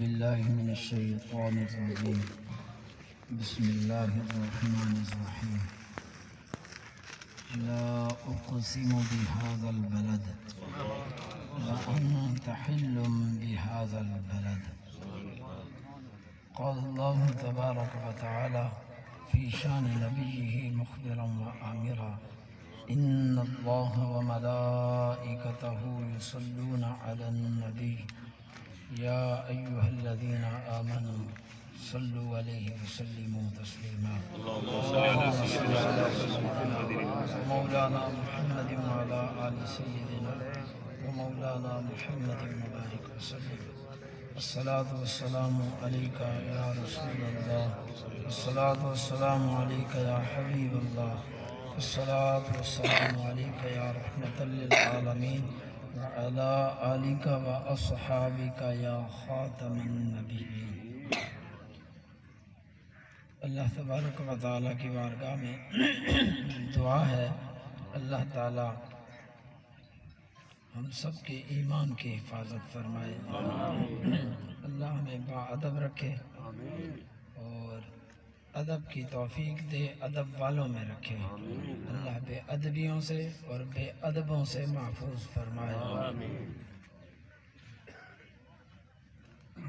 بالله من الشيطان الرجيم. بسم الله الرحمن الرحيم. لا أقسم بهذا البلد وأنت حل بهذا البلد. قال الله تبارك وتعالى في شان نبيه مخبرا وآمرا: إن الله وملائكته يصلون على النبي يا أيها الذين آمنوا صلوا عليه وسلموا تسليما. اللهم صل على سيدنا مولانا محمد وعلى آل سيدنا ومولانا محمد وبارك وسلم. الصلاة والسلام عليك يا رسول الله، الصلاة والسلام عليك يا حبيب الله، الصلاة والسلام عليك يا رحمة للعالمين وعلى آلك وأصحابك يا خاتم النبيين. اللہ تبارک و تعالیٰ کی بارگاہ میں دعا ہے اللہ تعالیٰ ہم سب کے ایمان کی حفاظت فرمائے، اللہ ہمیں باادب رکھے اور ادب کی توفیق دے، ادب والوں میں رکھے، اللہ بے ادبیوں سے اور بے ادبوں سے محفوظ فرمائے۔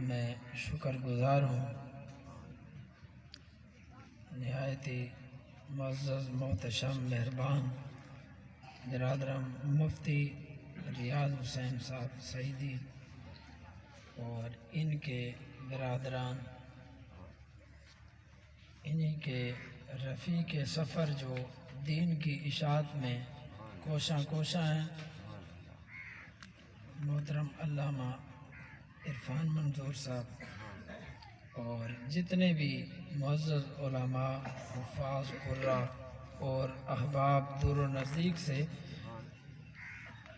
میں شکر گزار ہوں نہایت ہی معزز محتشم مہربان برادرم مفتی ریاض حسین صاحب سعیدی اور ان کے برادران، انہی کے رفیق سفر جو دین کی اشاعت میں کوشاں ہیں، محترم علامہ عرفان منظور صاحب اور جتنے بھی معزز علماء، حفاظ، قراء اور احباب دور و نزدیک سے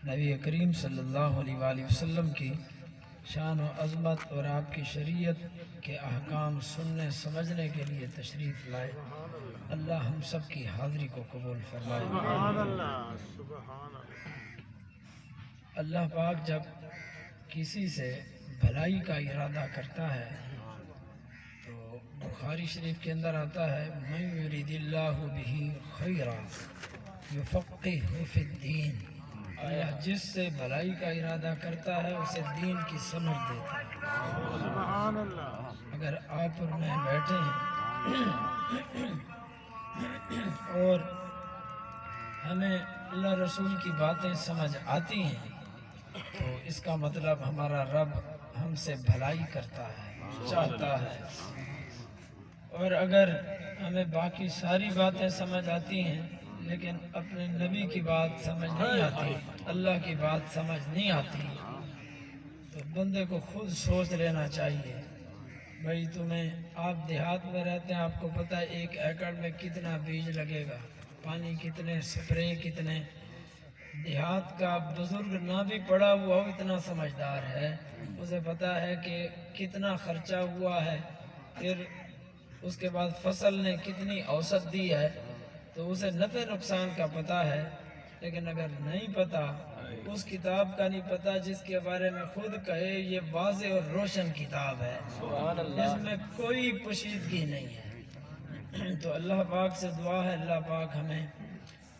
نبی کریم صلی اللہ علیہ وآلہ وسلم کی شان و عظمت اور آپ کی شریعت کے احکام سننے سمجھنے کے لیے تشریف لائے، اللہ ہم سب کی حاضری کو قبول فرمائے۔ اللہ پاک جب کسی سے بھلائی کا ارادہ کرتا ہے تو بخاری شریف کے اندر آتا ہے: من یرید اللہ بہ خیرا یفقہہ فی الدین۔ اللہ جس سے بھلائی کا ارادہ کرتا ہے اسے دین کی سمجھ دیتا ہے۔ اگر آپ اور میں بیٹھے ہیں اور ہمیں اللہ رسول کی باتیں سمجھ آتی ہیں تو اس کا مطلب ہمارا رب ہم سے بھلائی کرتا ہے، چاہتا ہے۔ اور اگر ہمیں باقی ساری باتیں سمجھ آتی ہیں لیکن اپنے نبی کی بات سمجھ نہیں آتی، اللہ کی بات سمجھ نہیں آتی، تو بندے کو خود سوچ لینا چاہیے۔ بھائی تمہیں، آپ دیہات میں رہتے ہیں، آپ کو پتہ ہے 1 ایکڑ میں کتنا بیج لگے گا، پانی کتنے، سپرے کتنے۔ دیہات کا بزرگ نہ بھی پڑا ہوا ہو، اتنا سمجھدار ہے، اسے پتہ ہے کہ کتنا خرچہ ہوا ہے، پھر اس کے بعد فصل نے کتنی اوسط دی ہے، تو اسے نفع نقصان کا پتہ ہے۔ لیکن اگر نہیں پتہ، اس کتاب کا نہیں پتہ جس کے بارے میں خود کہے یہ واضح اور روشن کتاب ہے، اس میں کوئی پوشیدگی نہیں ہے، تو اللہ پاک سے دعا ہے اللہ پاک ہمیں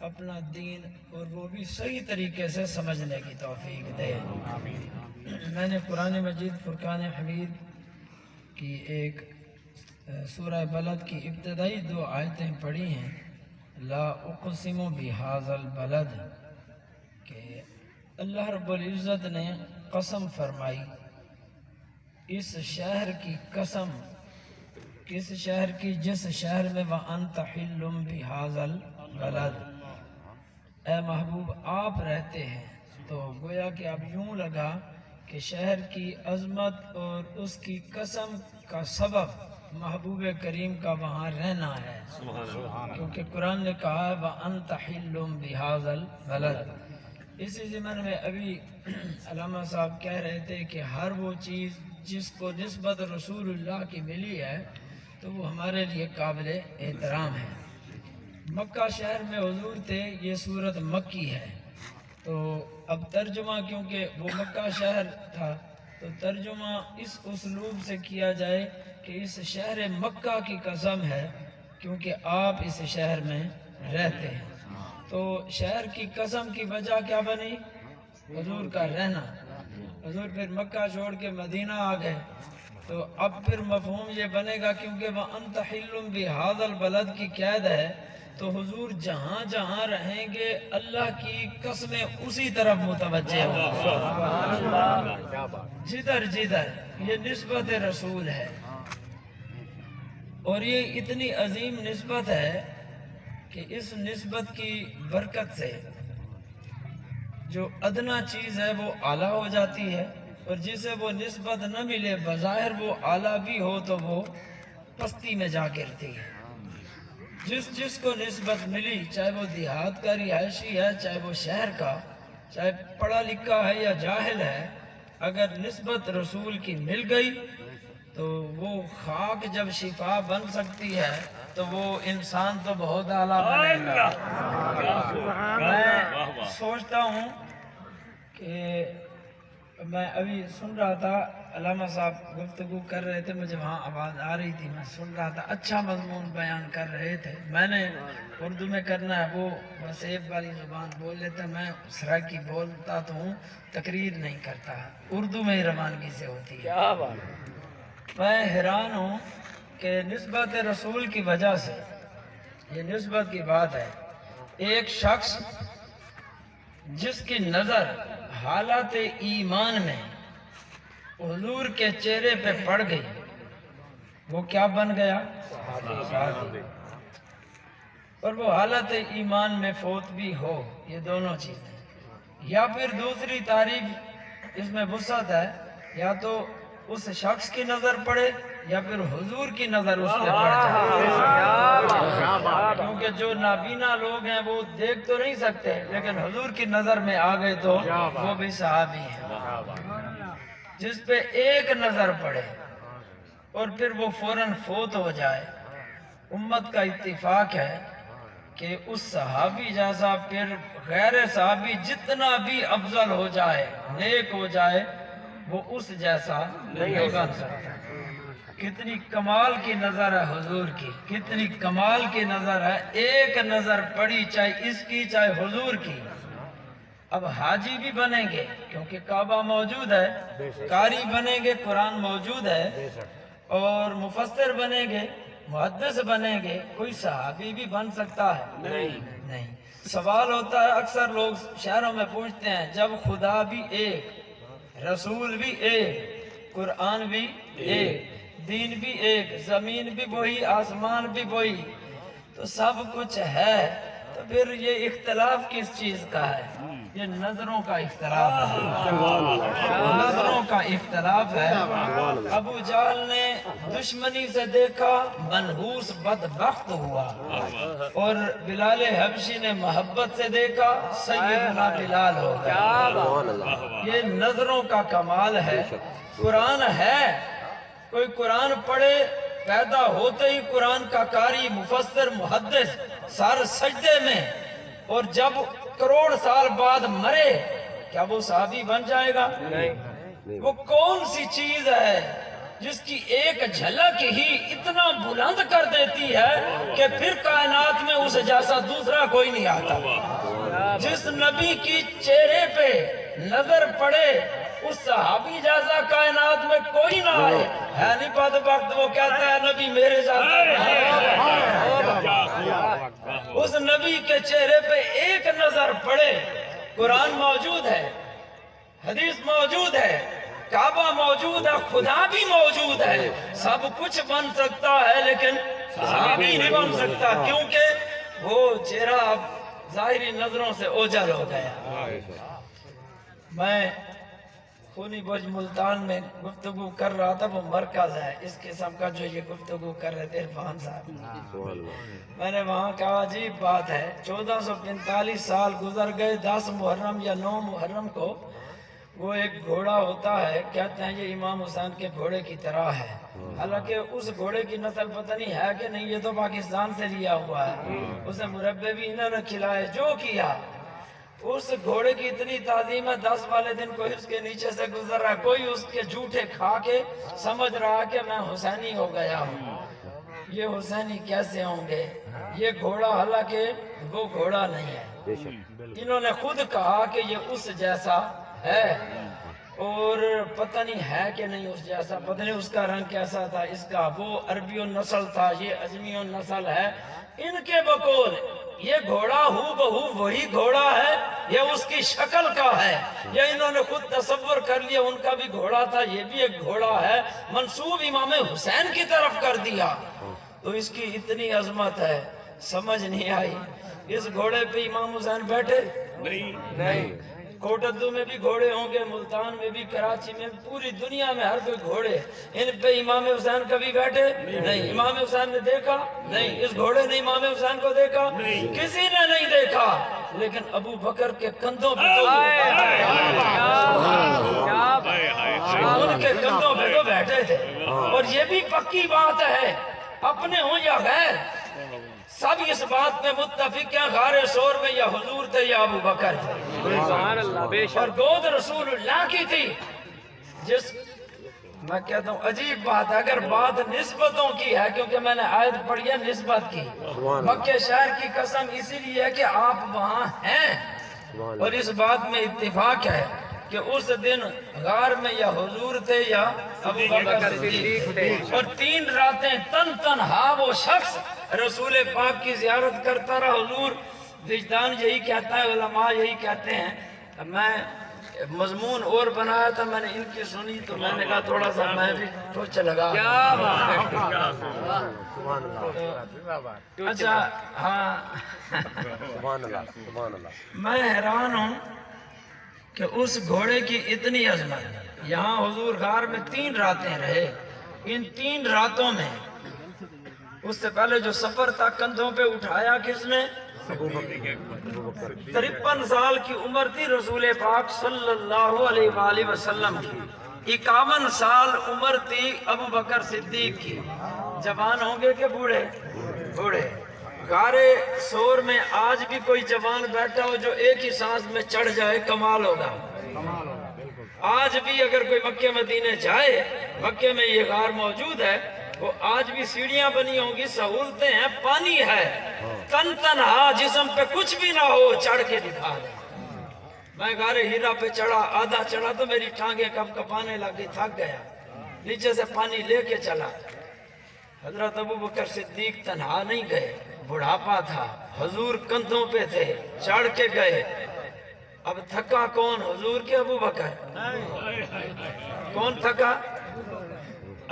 اپنا دین اور وہ بھی صحیح طریقے سے سمجھنے کی توفیق دے۔ میں نے قرآن مجید فرقان حمید کی ایک سورہ بلد کی ابتدائی 2 آیتیں پڑھی ہیں: لا اقسم بہذا البلد، کہ اللہ رب العزت نے قسم فرمائی اس شہر کی قسم، کس شہر کی؟ جس شہر میں وَأَنْتَ حِلٌّ بِهَذَا الْبَلَدِ، اے محبوب آپ رہتے ہیں۔ تو گویا کہ اب یوں لگا کہ شہر کی عظمت اور اس کی قسم کا سبب محبوب کریم کا وہاں رہنا ہے، کیونکہ قرآن نے کہا ہے وَأَنْتَ حِلٌّ بِهَذَا الْبَلَدِ۔ اسی ضمن میں ابھی علامہ صاحب کہہ رہے تھے کہ ہر وہ چیز جس کو نسبت رسول اللہ کی ملی ہے تو وہ ہمارے لیے قابل احترام ہے۔ مکہ شہر میں حضور تھے، یہ صورت مکی ہے، تو اب ترجمہ کیونکہ وہ مکہ شہر تھا تو ترجمہ اس اسلوب سے کیا جائے کہ اس شہر مکہ کی قسم ہے، کیونکہ آپ اس شہر میں رہتے ہیں۔ تو شہر کی قسم کی وجہ کیا بنی؟ حضور کا رہنا۔ حضور پھر مکہ چھوڑ کے مدینہ آ گئے، تو اب پھر مفہوم یہ بنے گا کیونکہ وَأَنْتَ حِلٌّ بِهَذَا الْبَلَدِ کی قید ہے، تو حضور جہاں جہاں رہیں گے اللہ کی قسمیں اسی طرف متوجہ ہوں، جدھر جدھر۔ یہ نسبت رسول ہے، اور یہ اتنی عظیم نسبت ہے کہ اس نسبت کی برکت سے جو ادنا چیز ہے وہ اعلیٰ ہو جاتی ہے، اور جسے وہ نسبت نہ ملے بظاہر وہ اعلیٰ بھی ہو تو وہ پستی میں جا گرتی ہے۔ جس کو نسبت ملی، چاہے وہ دیہات کا رہائشی ہے، چاہے وہ شہر کا، چاہے پڑھا لکھا ہے یا جاہل ہے، اگر نسبت رسول کی مل گئی تو وہ خاک جب شفا بن سکتی ہے تو وہ انسان تو بہت اعلیٰ بنے گا۔ میں سوچتا ہوں کہ میں ابھی سن رہا تھا، علامہ صاحب گفتگو کر رہے تھے، مجھے وہاں آواز آ رہی تھی، میں سن رہا تھا، اچھا مضمون بیان کر رہے تھے۔ میں نے اردو میں کرنا ہے، وہ وسیب والی زبان بول لیتا، میں سرائکی بولتا تو ہوں، تقریر نہیں کرتا، اردو میں ہی روانگی سے ہوتی ہے۔ میں حیران ہوں کہ نسبت رسول کی وجہ سے، یہ نسبت کی بات ہے، ایک شخص جس کی نظر حالات ایمان میں حضور کے چہرے پہ پڑ گئی، وہ کیا بن گیا؟ صحابی۔ اور وہ حالت ایمان میں فوت بھی ہو، یہ دونوں چیزیں۔ یا پھر دوسری تعریف اس میں وسعت ہے، یا تو اس شخص کی نظر پڑے یا پھر حضور کی نظر اس پہ پڑ جائے، کیونکہ جو نابینا لوگ ہیں وہ دیکھ تو نہیں سکتے، لیکن حضور کی نظر میں آ گئے تو وہ بھی صحابی ہیں۔ جس پہ ایک نظر پڑے اور پھر وہ فوراً فوت ہو جائے، امت کا اتفاق ہے کہ اس صحابی جیسا پھر غیر صحابی جتنا بھی افضل ہو جائے، نیک ہو جائے، وہ اس جیسا نہیں بن سکتا۔ کتنی کمال کی نظر ہے حضور کی، کتنی کمال کی نظر ہے، ایک نظر پڑی چاہے اس کی چاہے حضور کی۔ اب حاجی بھی بنیں گے کیونکہ کعبہ موجود ہے، قاری بنیں گے قرآن موجود ہے، اور مفسر بنیں گے، محدث بنیں گے، کوئی صحابی بھی بن سکتا ہے؟ نہیں۔ سوال ہوتا ہے، اکثر لوگ شہروں میں پوچھتے ہیں، جب خدا بھی ایک، رسول بھی ایک، قرآن بھی ایک، دین بھی ایک، زمین بھی وہی، آسمان بھی وہی، تو سب کچھ ہے، تو پھر یہ اختلاف کس چیز کا ہے؟ یہ نظروں کا اختلاف ہے، نظروں کا اختلاف ہے۔ ابو جہل نے دشمنی سے دیکھا، منحوس بدبخت ہوا، اور بلال حبشی نے محبت سے دیکھا، سیدنا بلال ہو گیا۔ یہ نظروں کا کمال ہے۔ قرآن ہے، کوئی قرآن پڑھے، پیدا ہوتے ہی قرآن کا قاری، مفسر، محدث، سر سجدے میں، اور جب کروڑ سال بعد مرے، کیا وہ صحابی بن جائے گا؟ وہ کون سی چیز ہے جس کی ایک جھلک ہی اتنا بلند کر دیتی ہے کہ پھر کائنات میں اس جیسا دوسرا کوئی نہیں آتا؟ جس نبی کی چہرے پہ نظر پڑے، اس صحابی جیسا کائنات میں کوئی نہ آئے، ہے نہیں بدبخت، وہ کہتا ہے نبی میرے جیسا۔ اس نبی کے چہرے پہ ایک نظر پڑے، قرآن موجود ہے، حدیث موجود ہے، کعبہ موجود ہے، خدا بھی موجود ہے، سب کچھ بن سکتا ہے، لیکن صحابی نہیں بن سکتا، کیونکہ وہ چہرہ اب ظاہری نظروں سے اوجھل ہو گیا۔ میں خونی برج ملتان میں گفتگو کر رہا تھا، وہ مرکز ہے اس قسم کا جو یہ گفتگو کر رہے تھے عرفان صاحب۔ میں نے وہاں کہا عجیب بات ہے، 1445 سال گزر گئے، 10 محرم یا 9 محرم کو وہ ایک گھوڑا ہوتا ہے، کہتے ہیں یہ امام حسین کے گھوڑے کی طرح ہے، حالانکہ اس گھوڑے کی نسل پتہ نہیں ہے کہ نہیں، یہ تو پاکستان سے لیا ہوا ہے، اسے مربے بھی انہوں نے کھلائے، جو کیا، اس گھوڑے کی اتنی تعظیم ہے، 10 والے دن کوئی اس کے نیچے سے گزر رہا ہے، کوئی اس کے جھوٹے کھا کے سمجھ رہا کہ میں حسینی ہو گیا ہوں، یہ حسینی کیسے ہوں گے؟ یہ گھوڑا حالانکہ وہ گھوڑا نہیں ہے، انہوں نے خود کہا کہ یہ اس جیسا ہے، اور پتہ نہیں ہے کہ نہیں اس جیسا، پتہ نہیں اس کا رنگ کیسا تھا، اس کا وہ عربیوں نسل تھا، یہ اجمیوں نسل ہے، ان کے بقول یہ گھوڑا ہو بہو وہی گھوڑا ہے، یہ اس کی شکل کا ہے، یا انہوں نے خود تصور کر لیا ان کا بھی گھوڑا تھا، یہ بھی ایک گھوڑا ہے، منسوب امام حسین کی طرف کر دیا، تو اس کی اتنی عظمت ہے، سمجھ نہیں آئی۔ اس گھوڑے پہ امام حسین بیٹھے نہیں، کوٹدو میں بھی گھوڑے ہوں گے، ملتان میں بھی، کراچی میں بھی، پوری دنیا میں ہر کوئی گھوڑے، ان پہ امام حسین کبھی بیٹھے نہیں، امام حسین نے دیکھا نہیں، اس گھوڑے نے امام حسین کو دیکھا کسی نے نہیں دیکھا، لیکن ابو بکر کے کندھوں پہ ان کے کندھوں پہ تو بیٹھے تھے، اور یہ بھی پکی بات ہے، اپنے ہوں یا غیر، سب اس بات میں متفق ہیں، غار ثور میں یا حضور تھے یا ابو بکر تھے، اور گود رسول اللہ کی تھی، جس میں کہتا ہوں عجیب بات ہے، اگر بات نسبتوں کی ہے، کیونکہ میں نے آیت پڑھی ہے نسبت کی، مکہ شہر کی قسم اسی لیے ہے کہ آپ وہاں ہیں، اور اس بات میں اتفاق ہے کہ اس دن غار میں یا حضور تھے یا ابو بکر صدیق تھے، اور 3 راتیں تنہا وہ شخص رسول پاک کی زیارت کرتا رہا، حضور وجدان یہی کہتا ہے، علماء یہی کہتے ہیں، میں مضمون اور بنایا تھا، میں نے ان کی سنی تو میں نے کہا تھوڑا سا میں بھی ٹوچ لگا، اچھا ہاں میں حیران ہوں کہ اس گھوڑے کی اتنی عظمت، یہاں حضور غار میں 3 راتیں رہے، ان 3 راتوں میں اس سے پہلے جو سفر تھا کندھوں پہ اٹھایا کس نے؟ 53 سال کی عمر تھی رسول پاک صلی اللہ علیہ وآلہ وسلم کی، 51 سال عمر تھی ابو بکر صدیق کی، جوان ہوں گے کہ بوڑھے؟ غار ثور میں آج بھی کوئی جوان بیٹھا ہو جو ایک ہی سانس میں چڑھ جائے کمال ہوگا، آج بھی اگر کوئی مکہ مدینے جائے، مکہ میں یہ غار موجود ہے، وہ آج بھی سیڑھیاں بنی ہوں گی، سہولتیں ہیں، پانی ہے، تنہا جسم پہ کچھ بھی نہ ہو چڑھ کے دکھا دیں۔ میں غار ہیرا پہ چڑھا، آدھا چڑھا تو میری ٹانگیں کب کپانے لگی، تھک گیا، نیچے سے پانی لے کے چلا، حضرت ابو بکر صدیق تنہا نہیں گئے، بڑھاپا تھا، حضور کندھوں پہ تھے، چڑھ کے گئے، اب تھکا کون؟ حضور کے ابو بکر؟ کون تھکا؟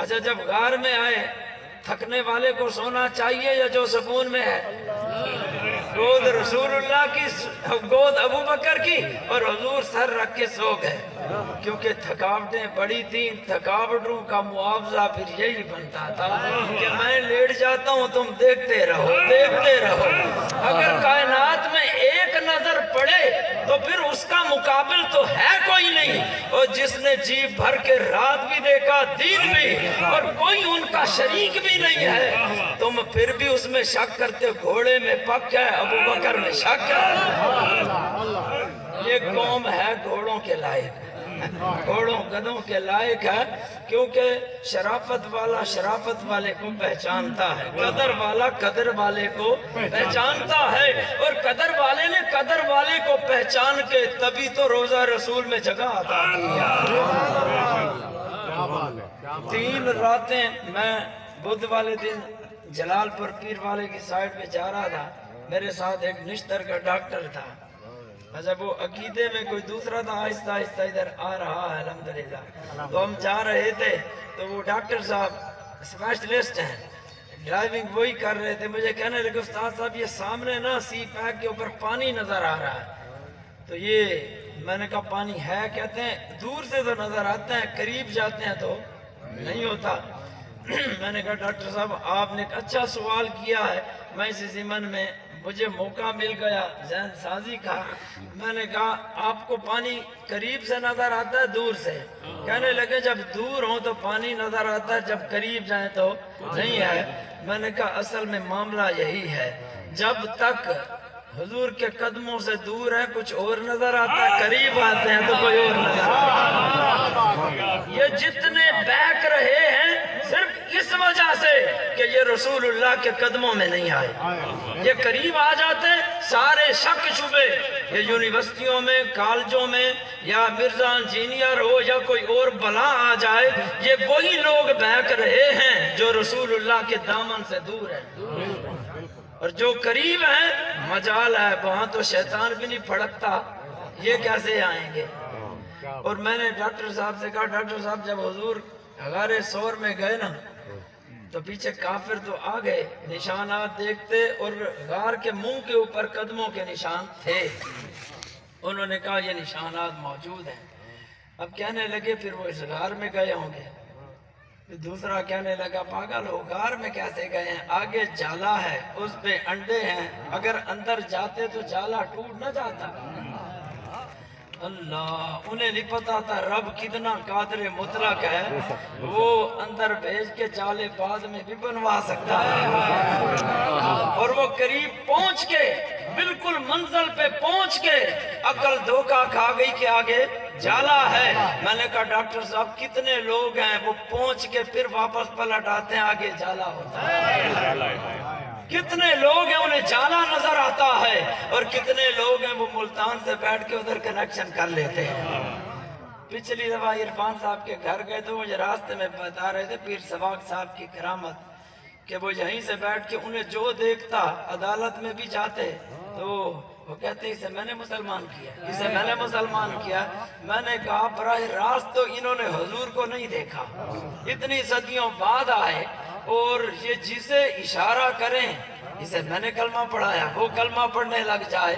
اچھا جب غار میں آئے، تھکنے والے کو سونا چاہیے یا جو سکون میں ہے؟ گود رسول اللہ کی، گود ابو بکر کی، اور حضور سر رکھ کے سو گئے، کیونکہ تھکاوٹیں بڑی تھیں، تھکاوٹوں کا معاوضہ پھر یہی بنتا تھا کہ میں لیٹ جاتا ہوں، تم دیکھتے رہو، اگر کائنات میں ایک نظر پڑے تو پھر اس کا مقابل تو ہے کوئی نہیں، اور جس نے جی بھر کے رات بھی دیکھا، دن بھی، اور کوئی ان کا شریک بھی نہیں ہے، تم پھر بھی اس میں شک کرتے، گھوڑے میں پک ہے، ابو بکر میں شک ہے۔ یہ قوم ہے گھوڑوں کے لائق، گھوڑوں گدوں کے لائق ہے، کیونکہ شرافت والا شرافت والے کو پہچانتا ہے، قدر والا قدر والے کو پہچانتا ہے، اور قدر والے نے قدر والے کو پہچان کے تبھی تو روزہ رسول میں جگہ عطا کیا۔ 3 راتیں میں بدھ والے دن جلال پور پیر والے کی سائٹ پہ جا رہا تھا، میرے ساتھ ایک نشتر کا ڈاکٹر تھا، جب وہ عقیدے میں کوئی دوسرا تھا، آہستہ آہستہ ادھر آ رہا ہے الحمدللہ، تو ہم جا رہے تھے تو وہ ڈاکٹر صاحب اسپیشلسٹ ہیں، ڈرائیونگ وہی کر رہے تھے، مجھے کہنے لگے استاد صاحب یہ سامنے نا سی پیک کے اوپر پانی نظر آ رہا ہے، تو یہ میں نے کہا پانی ہے؟ کہتے ہیں دور سے تو نظر آتا ہے، قریب جاتے ہیں تو نہیں ہوتا۔ میں نے کہا ڈاکٹر صاحب آپ نے ایک اچھا سوال کیا ہے، میں اس ضمن میں مجھے موقع مل گیا ذہن سازی کا، میں نے کہا آپ کو پانی قریب سے نظر آتا ہے دور سے؟ کہنے لگے جب دور ہوں تو پانی نظر آتا ہے، جب قریب جائیں تو نہیں ہے۔ میں نے کہا اصل میں معاملہ یہی ہے، جب تک حضور کے قدموں سے دور ہے کچھ اور نظر آتا ہے، قریب آتے ہیں تو کوئی اور نظر آتا ہے۔ یہ جتنے بیک رہے ہیں صرف اس وجہ سے کہ یہ رسول اللہ کے قدموں میں نہیں آئے۔ یہ قریب آ جاتے سارے شک شبے، یہ یونیورسٹیوں میں، کالجوں میں، یا مرزا انجینئر ہو یا کوئی اور بلا آ جائے، یہ وہی لوگ بیک رہے ہیں جو رسول اللہ کے دامن سے دور ہیں۔ اور جو قریب ہیں مجال ہے، وہاں تو شیطان بھی نہیں پھڑکتا، یہ کیسے آئیں گے؟ اور میں نے ڈاکٹر صاحب سے کہا ڈاکٹر صاحب جب حضور غار ثور میں گئے نا تو پیچھے کافر تو آ گئے نشانات دیکھتے، اور غار کے منہ کے اوپر قدموں کے نشان تھے۔ انہوں نے کہا یہ نشانات موجود ہیں۔ اب کہنے لگے پھر وہ اس غار میں گئے ہوں گے۔ دوسرا کہنے لگا پاگل ہو، غار میں کیسے گئے ہیں؟ آگے جالا ہے، اس پہ انڈے ہیں، اگر اندر جاتے تو جالا ٹوٹ نہ جاتا۔ اللہ، انہیں نہیں پتا تھا رب کتنا قادر مطلق ہے، وہ اندر بھیج کے جالے بعد میں بھی بنوا سکتا ہے۔ اور وہ قریب پہنچ کے بالکل منزل پہ پہنچ کے عقل دھوکہ کھا گئی کہ آگے جالا ہے۔ میں نے کہا ڈاکٹر صاحب کتنے لوگ ہیں وہ پہنچ کے پھر واپس پلٹ آتے ہیں آگے جالا ہوتا ہے؟ کتنے لوگ ہیں انہیں جالا نظر آتا ہے، اور کتنے لوگ ہیں وہ ملتان سے بیٹھ کے ادھر کنیکشن کر لیتے ہیں۔ پچھلی دفعہ عرفان صاحب کے گھر گئے تو مجھے راستے میں بتا رہے تھے پیر سواق صاحب کی کرامت کہ وہ یہیں سے بیٹھ کے انہیں جو دیکھتا، عدالت میں بھی جاتے تو وہ کہتے اسے میں نے مسلمان کیا، اسے میں نے مسلمان کیا۔ میں نے کہا براہ راست تو انہوں نے حضور کو نہیں دیکھا، اتنی صدیوں بعد آئے، اور یہ جسے اشارہ کریں اسے میں نے کلمہ پڑھایا، وہ کلمہ پڑھنے لگ جائے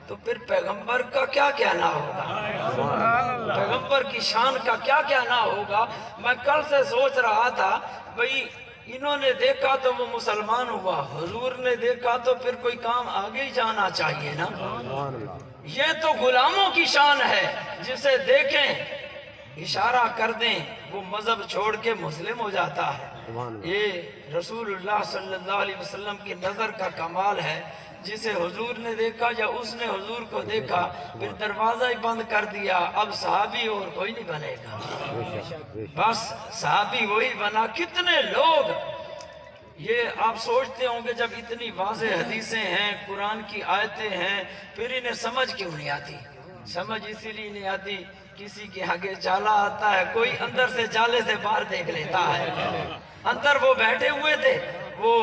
تو پھر پیغمبر کا کیا کہنا ہوگا؟ پیغمبر کی شان کا کیا کہنا ہوگا؟ میں کل سے سوچ رہا تھا بھئی انہوں نے دیکھا تو وہ مسلمان ہوا، حضور نے دیکھا تو پھر کوئی کام آگے ہی جانا چاہیے نا۔ یہ تو غلاموں کی شان ہے، جسے دیکھیں اشارہ کر دیں وہ مذہب چھوڑ کے مسلم ہو جاتا ہے۔ یہ رسول اللہ صلی اللہ علیہ وسلم کی نظر کا کمال ہے، جسے حضور نے دیکھا یا اس نے حضور کو دیکھا پھر دروازہ ہی بند کر دیا، اب صحابی اور کوئی نہیں بنے گا، بس صحابی وہی بنا۔ کتنے لوگ یہ آپ سوچتے ہوں گے جب اتنی واضح حدیثیں ہیں، قرآن کی آیتیں ہیں، پھر انہیں سمجھ کیوں نہیں آتی؟ سمجھ اسی لیے نہیں آتی کسی کے آگے جالا آتا ہے، کوئی اندر سے جالے سے باہر دیکھ لیتا ہے۔ اندر وہ بیٹھے ہوئے تھے، وہ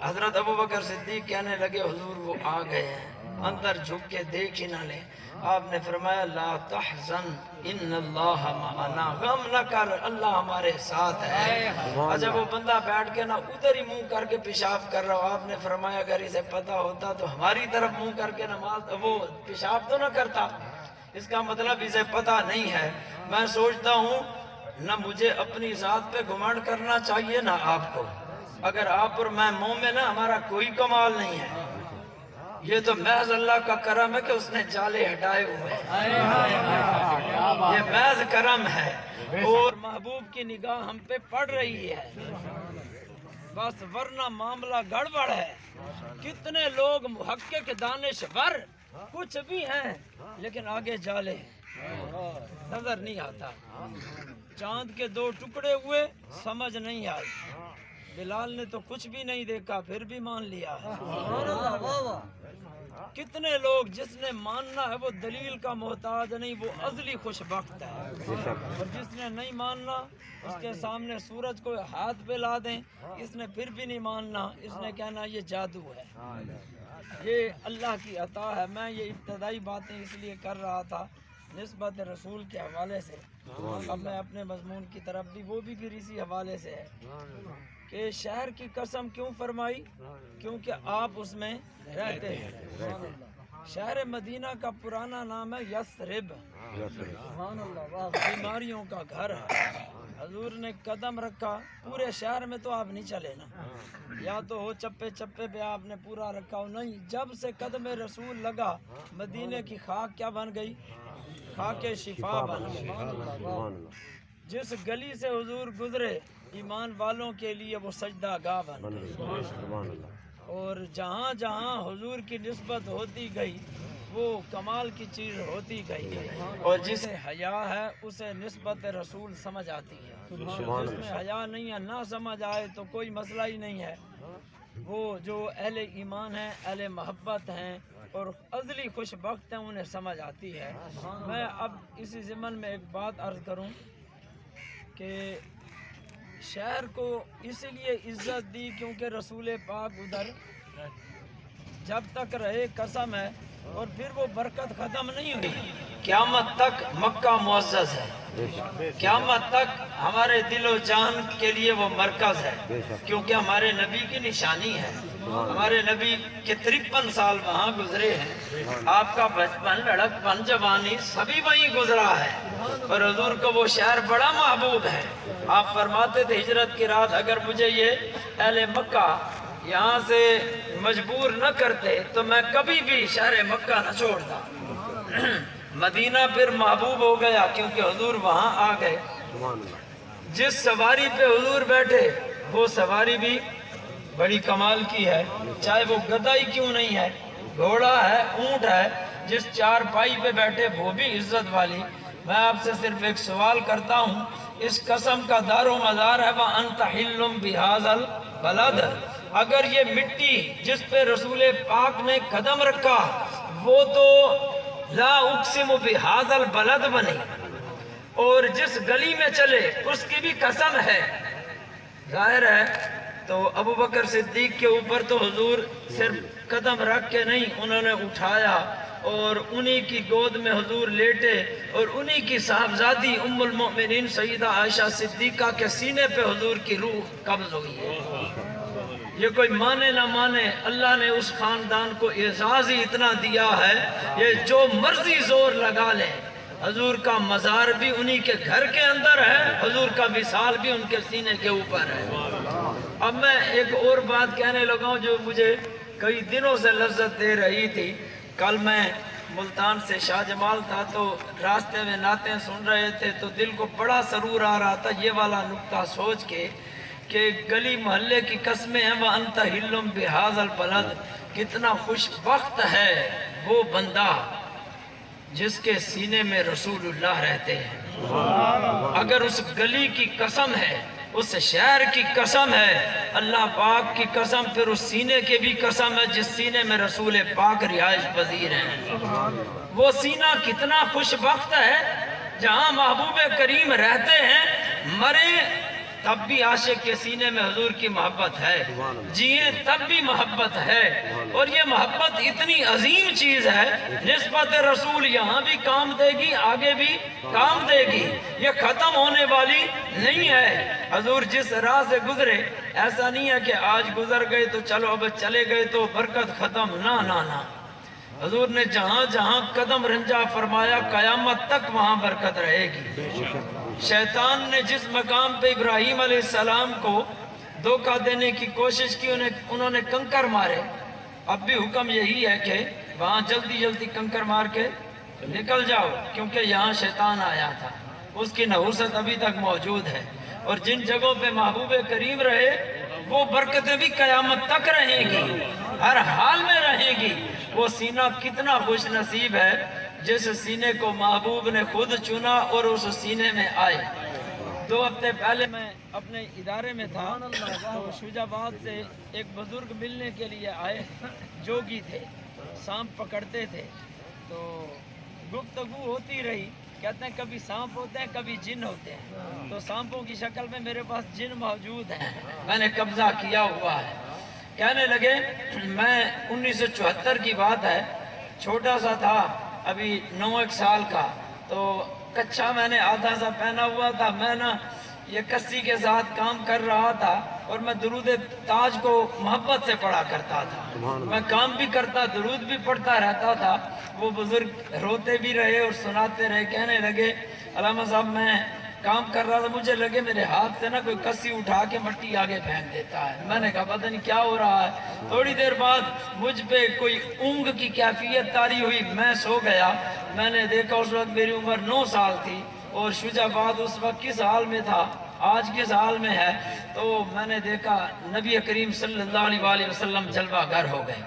حضرت ابوبکر صدیق کہنے لگے حضور وہ آ گئے ہیں، اندر جھک کے دیکھ ہی نہ لیں۔ آپ نے فرمایا لا تحزن ان اللہ معنا، غم نہ کر اللہ ہمارے ساتھ ہے۔ جب وہ بندہ بیٹھ کے نا ادھر ہی منہ کر کے پیشاب کر رہا ہو، آپ نے فرمایا اگر اسے پتا ہوتا تو ہماری طرف منہ کر کے نماز وہ پیشاب تو نہ کرتا۔ اس کا مطلب اسے پتا نہیں ہے۔ میں سوچتا ہوں نہ مجھے اپنی ذات پہ گھمنڈ کرنا چاہیے نہ آپ کو، اگر آپ اور میں مومن ہیں ہمارا کوئی کمال نہیں ہے، یہ تو محض اللہ کا کرم ہے کہ اس نے جالے ہٹائے ہوئے ہیں، یہ محض کرم ہے، اور محبوب کی نگاہ ہم پہ پڑ رہی ہے، بس ورنہ معاملہ گڑبڑ ہے۔ کتنے لوگ محقق دانشور کچھ بھی ہیں لیکن آگے جالے نظر نہیں آتا۔ چاند کے 2 ٹکڑے ہوئے سمجھ نہیں آئی، بلال نے تو کچھ بھی نہیں دیکھا پھر بھی مان لیا ہے۔ کتنے لوگ جس نے ماننا ہے وہ دلیل کا محتاج نہیں، وہ ازلی خوش بخت ہے، اور جس نے نہیں ماننا اس کے سامنے سورج کو ہاتھ پہ لا دیں اس نے پھر بھی نہیں ماننا، اس نے کہنا یہ جادو ہے، یہ اللہ کی عطا ہے۔ میں یہ ابتدائی باتیں اس لیے کر رہا تھا نسبت رسول کے حوالے سے، اب میں اپنے مضمون کی طرف بھی، وہ بھی پھر اسی حوالے سے ہے کہ شہر کی قسم کیوں فرمائی؟ کیونکہ آپ اس میں رہتے ہیں۔ شہر مدینہ کا پرانا نام ہے یثرب، بیماریوں کا گھر ہے۔ حضور نے قدم رکھا پورے شہر میں تو آپ نہیں چلے نا، یا تو ہو چپے چپے پہ آپ نے پورا رکھا ہو، نہیں، جب سے قدم رسول لگا مدینے کی خاک کیا بن گئی؟ خاک شفا بن گئی۔ جس گلی سے حضور گزرے ایمان والوں کے لیے وہ سجدہ گاہ بن گئی۔ اور جہاں جہاں حضور کی نسبت ہوتی گئی وہ کمال کی چیز ہوتی گئی، اور جسے حیا ہے اسے نسبت رسول سمجھ آتی ہے، جس میں حیا نہیں ہے نہ سمجھ آئے تو کوئی مسئلہ ہی نہیں ہے۔ وہ جو اہل ایمان ہیں، اہل محبت ہیں اور ازلی خوش بخت ہیں، انہیں سمجھ آتی ہے۔ میں اب اسی ضمن میں ایک بات عرض کروں کہ شہر کو اس لیے عزت دی کیونکہ رسول پاک ادھر جب تک رہے قسم ہے، اور پھر وہ برکت ختم نہیں ہوئی، قیامت تک مکہ معزز ہے، قیامت تک ہمارے دل و جان کے لیے وہ مرکز ہے، کیونکہ ہمارے نبی کی نشانی ہے۔ ہمارے نبی کے 53 سال وہاں گزرے ہیں، آپ کا بچپن، لڑکپن، جوانی سبھی وہیں گزرا ہے، اور حضور کو وہ شہر بڑا محبوب ہے۔ آپ فرماتے تھے ہجرت کی رات اگر مجھے یہ اہل مکہ یہاں سے مجبور نہ کرتے تو میں کبھی بھی شہر مکہ نہ چھوڑتا۔ مدینہ پھر محبوب ہو گیا کیونکہ حضور وہاں آ گئے۔ جس سواری پہ حضور بیٹھے وہ سواری بھی بڑی کمال کی ہے، چاہے وہ گدھا ہی کیوں نہیں ہے، گھوڑا ہے، اونٹ ہے، جس چار پائی پہ بیٹھے وہ بھی عزت والی۔ میں آپ سے صرف ایک سوال کرتا ہوں، اس قسم کا دار و مدار ہے وَأَنْتَ حِلٌّ بِهَذَا الْبَلَدِ، اگر یہ مٹی جس پہ رسول پاک نے قدم رکھا وہ تو لا اقسم بِهَذَا الْبَلَدِ بنی، اور جس گلی میں چلے اس کی بھی قسم ہے۔ ظاہر ہے تو ابو بکر صدیق کے اوپر تو حضور صرف قدم رکھ کے نہیں، انہوں نے اٹھایا اور انہی کی گود میں حضور لیٹے، اور انہی کی صاحبزادی ام المؤمنین سیدہ عائشہ صدیقہ کے سینے پہ حضور کی روح قبض ہوئی ہے۔ یہ کوئی مانے نہ مانے، اللہ نے اس خاندان کو اعزاز ہی اتنا دیا ہے، یہ جو مرضی زور لگا لیں، حضور کا مزار بھی انہی کے گھر کے اندر ہے، حضور کا وصال بھی ان کے سینے کے اوپر ہے۔ اب میں ایک اور بات کہنے لگا ہوں جو مجھے کئی دنوں سے لذت دے رہی تھی۔ کل میں ملتان سے شاہ جمال تھا تو راستے میں نعتیں سن رہے تھے تو دل کو بڑا سرور آ رہا تھا یہ والا نکتہ سوچ کے کہ گلی محلے کی قسمیں ہیں وَأَنْتَ حِلٌّ بِهَذَا الْبَلَدِ، کتنا خوش بخت ہے وہ بندہ جس کے سینے میں رسول اللہ رہتے ہیں۔ اگر اس گلی کی قسم ہے، اس شہر کی قسم ہے، اللہ پاک کی قسم، پھر اس سینے کے بھی قسم ہے جس سینے میں رسول پاک رہائش پذیر ہیں۔ وہ سینہ کتنا خوش بخت ہے جہاں محبوب کریم رہتے ہیں، مرے تب بھی عاشق کے سینے میں حضور کی محبت ہے، جیئے تب بھی محبت ہے، اور یہ محبت اتنی عظیم چیز ہے، نسبت رسول یہاں بھی کام دے گی، آگے بھی کام دے گی، یہ ختم ہونے والی نہیں ہے۔ حضور جس راہ سے گزرے ایسا نہیں ہے کہ آج گزر گئے تو چلو اب چلے گئے تو برکت ختم، نہ نہ نہ، حضور نے جہاں جہاں قدم رنجا فرمایا قیامت تک وہاں برکت رہے گی۔ شیطان نے جس مقام پہ ابراہیم علیہ السلام کو دھوکہ دینے کی کوشش کی انہوں نے کنکر مارے، اب بھی حکم یہی ہے کہ وہاں جلدی جلدی کنکر مار کے نکل جاؤ، کیونکہ یہاں شیطان آیا تھا، اس کی نحوست ابھی تک موجود ہے، اور جن جگہوں پہ محبوب کریم رہے وہ برکتیں بھی قیامت تک رہیں گی، ہر حال میں رہیں گی۔ وہ سینہ کتنا خوش نصیب ہے جس سینے کو محبوب نے خود چنا اور اس سینے میں آئے۔ 2 ہفتے پہلے میں اپنے ادارے میں تھا تو شجاع آباد سے ایک بزرگ ملنے کے لیے آئے، جوگی تھے، سانپ پکڑتے تھے، تو گفتگو ہوتی رہی، کہتے ہیں کبھی سانپ ہوتے ہیں کبھی جن ہوتے ہیں، تو سانپوں کی شکل میں میرے پاس جن موجود ہیں، میں نے قبضہ کیا ہوا ہے۔ کہنے لگے میں 1974 کی بات ہے، چھوٹا سا تھا، ابھی 9 سال کا، تو کچھا میں نے آدھا سا پہنا ہوا تھا، میں نا یہ کسی کے ساتھ کام کر رہا تھا اور میں درود تاج کو محبت سے پڑھا کرتا تھا، میں کام بھی کرتا درود بھی پڑھتا رہتا تھا۔ وہ بزرگ روتے بھی رہے اور سناتے رہے، کہنے لگے علامہ صاحب میں کام کر رہا تھا، مجھے لگے میرے ہاتھ سے نا کوئی کسی اٹھا کے مٹی آگے پھینک دیتا ہے، میں نے کہا پتہ نہیں کیا ہو رہا ہے۔ تھوڑی دیر بعد مجھ پہ کوئی اونگ کی کیفیت طاری ہوئی، میں سو گیا، میں نے دیکھا اس وقت میری عمر 9 سال تھی اور شجاع آباد اس وقت کس حال میں تھا، آج کے سال میں ہے تو میں نے دیکھا نبی کریم صلی اللہ علیہ وسلم جلوہ گر ہو گئے،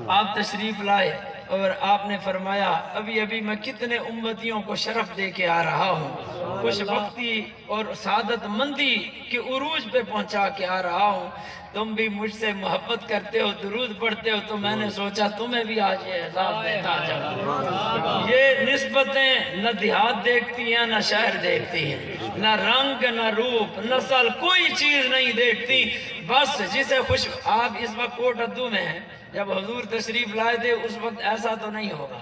آپ تشریف لائے اور آپ نے فرمایا ابھی ابھی میں کتنے امتیوں کو شرف دے کے آ رہا ہوں، خوش بختی اور سعادت مندی کے عروج پہ پہنچا کے آ رہا ہوں، تم بھی مجھ سے محبت کرتے ہو، درود پڑھتے ہو، تو میں نے سوچا تمہیں بھی آج یہ اعزاز دیتا جاؤں۔ یہ نسبتیں نہ دیہات دیکھتی ہیں نہ شہر دیکھتی ہیں، نہ رنگ نہ روپ نسل کوئی چیز نہیں دیکھتی، بس جسے خوش۔ آپ اس وقت کوٹ ادو میں ہیں، جب حضور تشریف لائے تھے اس وقت ایسا تو نہیں ہوگا،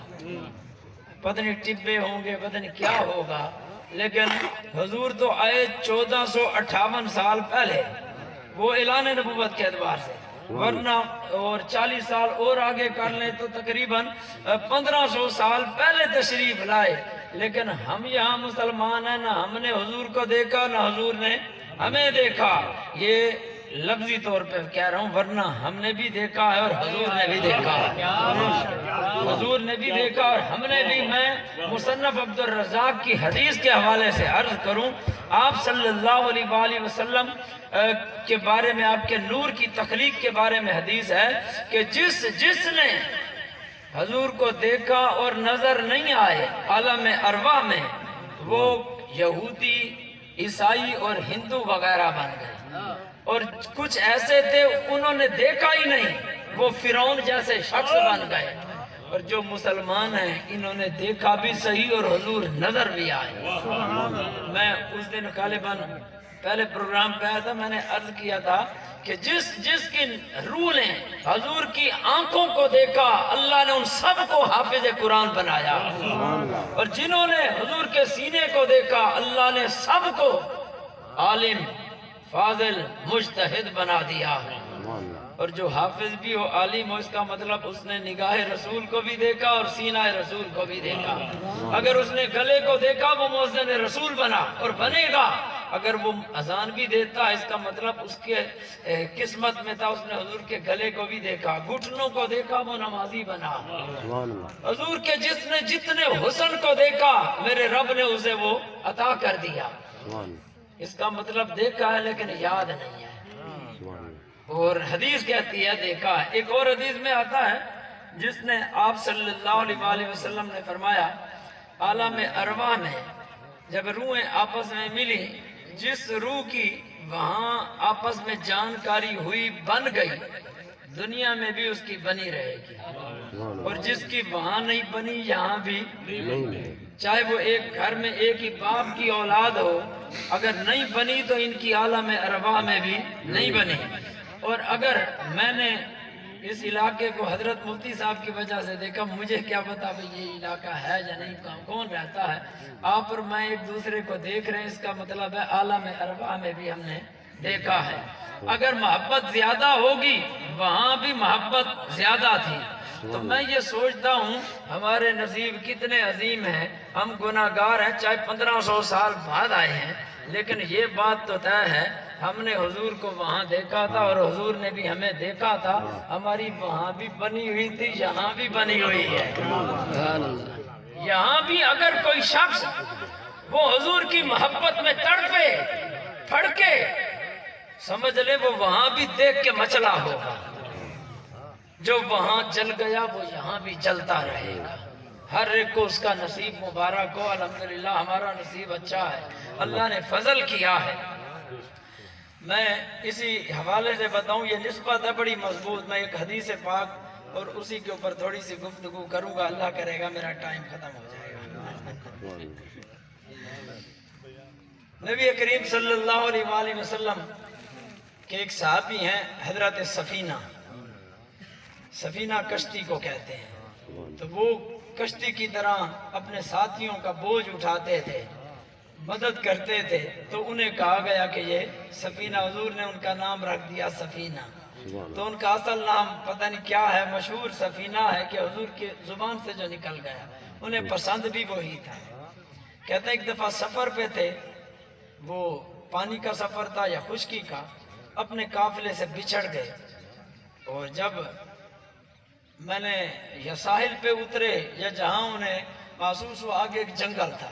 پتہ نہیں ٹبے ہوں گے، پتہ نہیں کیا ہوگا، لیکن حضور تو آئے 1458 سال پہلے، وہ اعلان نبوت کے اعتبار سے، ورنہ اور 40 سال اور آگے کر لیں تو تقریباً 1500 سال پہلے تشریف لائے، لیکن ہم یہاں مسلمان ہیں، نہ ہم نے حضور کو دیکھا نہ حضور نے ہمیں دیکھا، یہ لفظی طور پہ کہہ رہا ہوں، ورنہ ہم نے بھی دیکھا ہے اور حضور نے بھی دیکھا ہے، حضور نے بھی دیکھا اور ہم نے بھی۔ میں مصنف عبد الرزاق کی حدیث کے حوالے سے عرض کروں، آپ صلی اللہ علیہ وآلہ وسلم کے بارے میں، آپ کے نور کی تخلیق کے بارے میں حدیث ہے کہ جس نے حضور کو دیکھا اور نظر نہیں آئے عالم ارواح میں، وہ یہودی، عیسائی اور ہندو وغیرہ بن گئے، اور کچھ ایسے تھے انہوں نے دیکھا ہی نہیں، وہ فرعون جیسے شخص بن گئے، اور جو مسلمان ہیں انہوں نے دیکھا بھی صحیح اور حضور نظر بھی آئے۔ میں اس دن غالباً پہلے پروگرام پہ آیا تھا، میں نے عرض کیا تھا کہ جس کی روح نے حضور کی آنکھوں کو دیکھا، اللہ نے ان سب کو حافظ قرآن بنایا، اور جنہوں نے حضور کے سینے کو دیکھا، اللہ نے سب کو عالم، فاضل، مجتہد بنا دیا ہے۔ اور جو حافظ بھی ہو، عالم ہو، اس کا مطلب اس نے نگاہ رسول کو بھی دیکھا اور سینہ رسول کو بھی دیکھا۔ اگر اس نے گلے کو دیکھا وہ مؤذن رسول بنا اور بنے گا، اگر وہ اذان بھی دیتا ہے اس کا مطلب اس کے قسمت میں تھا، اس نے حضور کے گلے کو بھی دیکھا، گھٹنوں کو دیکھا، وہ نمازی بنا۔ حضور کے جس نے جتنے حسن کو دیکھا میرے رب نے اسے وہ عطا کر دیا۔ اس کا مطلب دیکھا ہے لیکن یاد نہیں ہے، اور حدیث کہتی ہے دیکھا ہے۔ ایک اور حدیث میں آتا ہے جس نے آپ صلی اللہ علیہ وآلہ وسلم نے فرمایا، عالم ارواح میں جب روحیں آپس میں ملی، جس روح کی وہاں آپس میں جانکاری ہوئی بن گئی، دنیا میں بھی اس کی بنی رہے گی، اور جس کی وہاں نہیں بنی یہاں بھی چاہے وہ ایک گھر میں ایک ہی باپ کی اولاد ہو، اگر نہیں بنی تو ان کی عالم ارواح میں بھی نہیں بنی۔ اور اگر میں نے اس علاقے کو حضرت مفتی صاحب کی وجہ سے دیکھا، مجھے کیا پتا بھئی یہ علاقہ ہے یا نہیں، کون رہتا ہے، آپ اور میں ایک دوسرے کو دیکھ رہے ہیں، اس کا مطلب ہے عالم ارواح میں بھی ہم نے دیکھا ہے۔ اگر محبت زیادہ ہوگی وہاں بھی محبت زیادہ تھی، تو میں یہ سوچتا ہوں ہمارے نصیب کتنے عظیم ہیں، ہم گناہگار ہیں، چاہے 1500 سال بعد آئے ہیں، لیکن یہ بات تو طے ہے ہم نے حضور کو وہاں دیکھا تھا اور حضور نے بھی ہمیں دیکھا تھا، ہماری وہاں بھی بنی ہوئی تھی، یہاں بھی بنی ہوئی ہے۔ یہاں بھی اگر کوئی شخص وہ حضور کی محبت میں تڑپے پھڑکے، سمجھ لے وہ وہاں بھی دیکھ کے مچلا ہوگا، جو وہاں جل گیا وہ یہاں بھی جلتا رہے گا۔ ہر ایک کو اس کا نصیب مبارک ہو، الحمدللہ ہمارا نصیب اچھا ہے، اللہ نے فضل کیا ہے۔ میں اسی حوالے سے بتاؤں، یہ نسبت ہے بڑی مضبوط، میں ایک حدیث پاک اور اسی کے اوپر تھوڑی سی گفتگو کروں گا، اللہ کرے گا میرا ٹائم ختم ہو جائے گا۔ نبی کریم صلی اللہ علیہ وآلہ وسلم کے ایک صحابی ہیں حضرت سفینہ کشتی کو کہتے ہیں، تو وہ کشتی کی طرح اپنے ساتھیوں کا بوجھ اٹھاتے تھے، مدد کرتے تھے، تو انہیں کہا گیا کہ یہ سفینہ، حضور نے ان کا نام رکھ دیا سفینہ، تو ان کا اصل نام پتہ نہیں کیا ہے، مشہور سفینہ ہے کہ حضور کی زبان سے جو نکل گیا، انہیں پسند بھی وہی تھا۔ کہتے ہیں ایک دفعہ سفر پہ تھے، وہ پانی کا سفر تھا یا خشکی کا، اپنے قافلے سے بچھڑ گئے، اور جب میں نے یا ساحل پہ اترے یا جہاں انہیں محسوس ہوا، آگے ایک جنگل تھا،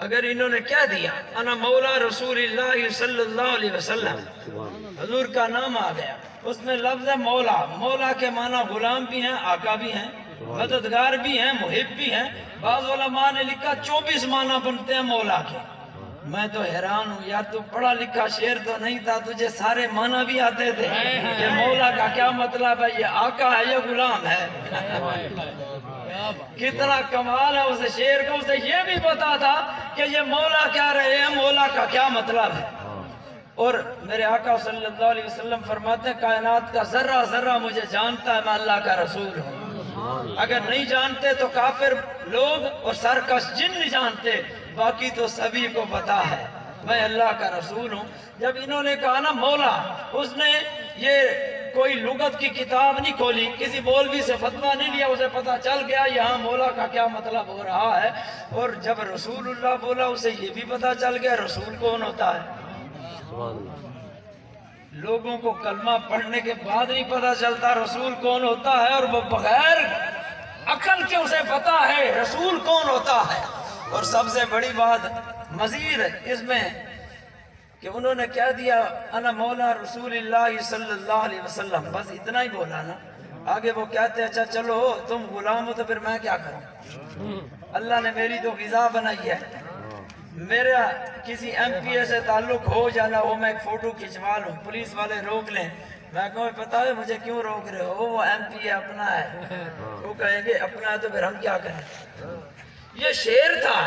اگر انہوں نے کہہ دیا انا مولا رسول اللہ صلی اللہ علیہ وسلم، حضور کا نام آ گیا، اس میں لفظ ہے مولا۔ مولا کے معنی غلام بھی ہیں، آقا بھی ہیں، مددگار بھی ہیں، محب بھی ہیں۔ بعض علماء نے لکھا 24 معنی بنتے ہیں مولا کے۔ میں تو حیران ہوں یار، تو پڑھا لکھا شعر تو نہیں تھا، تجھے سارے معنی بھی آتے تھے کہ مولا کا کیا مطلب ہے، یہ آقا ہے یا غلام ہے؟ کتنا کمال ہے اس شعر کو، اسے یہ بھی پتا تھا کہ یہ مولا کیا رہے ہیں، مولا کا کیا مطلب ہے۔ اور میرے آقا صلی اللہ علیہ وسلم فرماتے ہیں کائنات کا ذرہ ذرہ مجھے جانتا ہے، میں اللہ کا رسول ہوں۔ اگر نہیں جانتے تو کافر لوگ اور سرکش جن نہیں جانتے، باقی تو سبھی کو پتا ہے میں اللہ کا رسول ہوں۔ جب انہوں نے کہا نا مولا، اس نے یہ کوئی لغت کی کتاب نہیں کھولی، کسی مولوی سے فتویٰ نہیں لیا، اسے پتا چل گیا یہاں مولا کا کیا مطلب ہو رہا ہے۔ اور جب رسول اللہ بولا، اسے یہ بھی پتا چل گیا رسول کون ہوتا ہے۔ لوگوں کو کلمہ پڑھنے کے بعد نہیں پتا چلتا رسول کون ہوتا ہے، اور وہ بغیر عقل کے اسے پتا ہے رسول کون ہوتا ہے۔ اور سب سے بڑی بات مزید اس میں کہ انہوں نے کہہ دیا انا مولا رسول اللہ صلی اللہ علیہ وسلم، بس اتنا ہی بولا نا۔ آگے وہ کہتے ہیں اچھا چلو تم غلام ہو تو پھر میں کیا کروں، اللہ نے میری تو غذا بنائی ہے، میرا کسی ایم پی اے سے تعلق ہو جانا ہو، میں ایک فوٹو کھنچوا لوں، پولیس والے روک لیں، میں کہوں پتا ہے مجھے کیوں روک رہے ہو، وہ ایم پی اے اپنا ہے، وہ کہیں گے اپنا ہے تو پھر ہم کیا کریں۔ یہ شعر تھا،